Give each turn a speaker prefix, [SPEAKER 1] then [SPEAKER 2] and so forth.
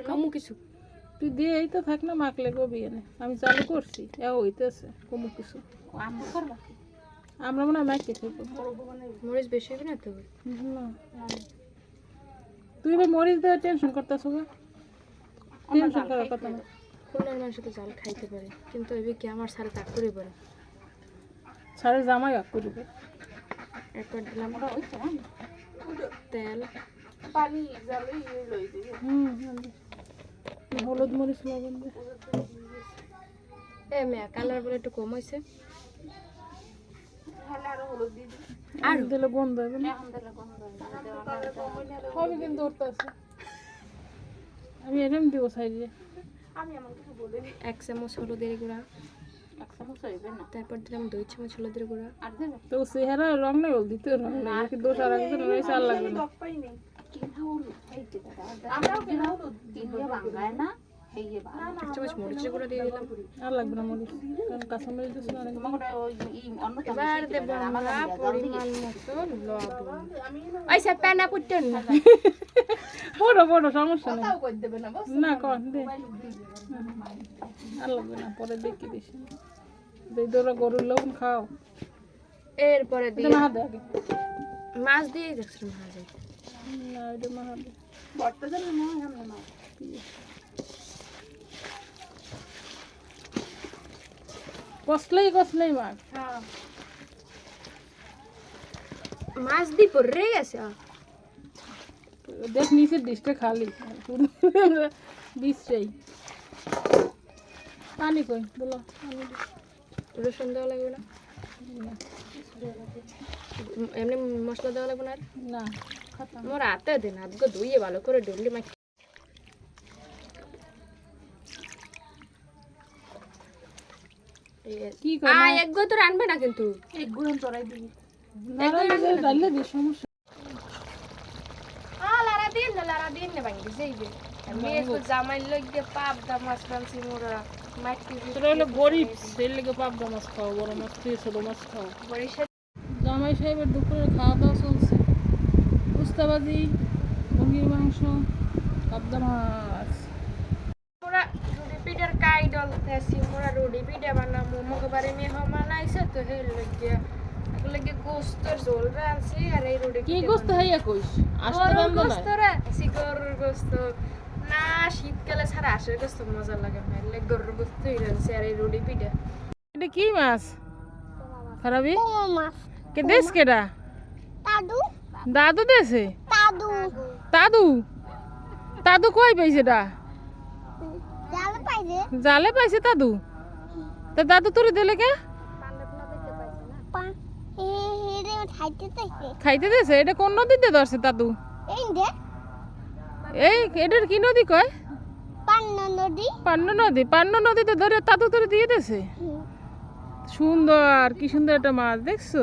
[SPEAKER 1] কামু কিছু
[SPEAKER 2] তুই দিয়ে এই তো থাক না মাখলে গো বিয়ে আমি চালু করছি হইতেছে কমু কিছু আমরা মনে হয় মাইকে খেতে
[SPEAKER 1] মরিচ বেশি হবে না তো
[SPEAKER 2] না তুই এবার মরিচ দেওয়ার টেনশন করতেছ গা টেনশন করার কথা না
[SPEAKER 1] খুলনার মানুষ তো জাল খাইতে পারে কিন্তু এবার কি আমার সারে তাক করে পারে
[SPEAKER 2] সারে জামাই এক করবে
[SPEAKER 1] একবার দিলাম তেল
[SPEAKER 3] পানি জালে লই দিবি
[SPEAKER 2] হলুদ মরিচ লবণ দে
[SPEAKER 1] মেয়া কালার বলে একটু কম হয়েছে
[SPEAKER 3] তাহলে আরো হলুদ দিয়ে দিবি
[SPEAKER 2] আর দিলে গন্ধ হবে না
[SPEAKER 3] এখন দিলে গন্ধ
[SPEAKER 2] হবে কিন্তু ওরটা আছে আমি এরম দিব সাইডে
[SPEAKER 3] আমি এমন কিছু বলিনি
[SPEAKER 1] 1 চামচ হলুদের গুঁড়া
[SPEAKER 3] 1 চামচ হইবে না
[SPEAKER 1] তারপর দিলাম 2 চামচ হলুদের গুঁড়া
[SPEAKER 3] আর দেবে
[SPEAKER 2] তো চেহারা রং নেই বল দিতে রং নেই কি দোষ আর একজন রয়েছে আর লাগবে না
[SPEAKER 3] পাই নেই কিনা হলুদ এই যে আমরাও কিনা হলুদ দিয়ে বাঙ্গায় না হেইয়ে বাঙ্গা
[SPEAKER 1] 1 চামচ মরিচের গুঁড়া দিয়ে দিলাম
[SPEAKER 2] আর লাগবে না মরিচ কারণ কাঁচা মরিচ দিয়েছিল অনেক
[SPEAKER 3] মগটা ওই অন্য
[SPEAKER 1] এবার দেব আমরা পরিমাণ মতো লবণ আইসা প্যানা পুটন না
[SPEAKER 2] বড় বড় সমস্যা নেই
[SPEAKER 3] তাও কই দেবে না বস
[SPEAKER 2] না কর দে আর লাগবে না পরে দেখি বেশি দই দোরা গরুর লবণ খাও
[SPEAKER 1] এরপরে দিয়ে
[SPEAKER 2] না দে আগে
[SPEAKER 1] মাছ দিয়ে দেখছিলাম ভাজে
[SPEAKER 2] না এটা মা দে
[SPEAKER 3] বড়টা জানো না আমরা না
[SPEAKER 2] কসলেই মার
[SPEAKER 3] হ্যাঁ
[SPEAKER 1] মাছ দি পড়ে গেছে
[SPEAKER 2] দেখ নিচের ডিশটা খালি বিষটাই পানি কই বলো পানি দে।
[SPEAKER 1] রসুন দেওয়া লাগবে না এমনি মশলা দেওয়া লাগবে না আর
[SPEAKER 2] না খাতাম
[SPEAKER 1] মোর হাতে দেন হাতকে ধুইয়ে ভালো করে ডুবলি মাছ
[SPEAKER 2] কি কর
[SPEAKER 1] এক গো তো রানবে না কিন্তু
[SPEAKER 3] এক গুণ চড়াই দিবি
[SPEAKER 2] ডালে দি সমস্যা
[SPEAKER 1] লারা দিন না ভাঙি যাইবে আমি একটু জামাই লইগে পাপ দা মাছ রানছি মোরা মাটি
[SPEAKER 2] তোরা হলো গরিব সেই লেগে পাবদা মাছ খাও বড় মাছ তুই ছোট মাছ খাও
[SPEAKER 1] বরিশাল
[SPEAKER 2] জামাই সাহেবের দুপুরের খাওয়া দাওয়া চলছে উস্তাবাজি মুরগির মাংস পাবদা মাছ
[SPEAKER 1] মোরা রুটি পিঠার কাই ডলতেছি মোরা রুটি পিঠা বানাবো মগবারে মেহমান আইছে তো হেল লাগিয়া লাগে গোস্তর ঝোল রানছি আর এই রুটি
[SPEAKER 2] কি গোস্ত হাইয়া কইস আস্তে রান্দ না
[SPEAKER 1] গোস্ত রানছি গরুর গোস্ত না শীতকালে ছাড়া আসে গোস্ত মজা লাগে মেলে গরুর গোস্ত রানছি আর এই রুটি পিঠা
[SPEAKER 2] এটা কি মাছ খারাপি কে দেশ কেডা দাদু দেশে দাদু দাদু কই পাইছে এটা জালে পাইছে দাদু তা দাদু তোরে দিলে কে খাইতে দেছে এটা কোন নদীতে ধরছে দাদু এই এটার কি নদী কয় পান্ন নদীতে ধরে দাদু তোরে দিয়ে দেছে সুন্দর কি সুন্দর একটা মাছ দেখছো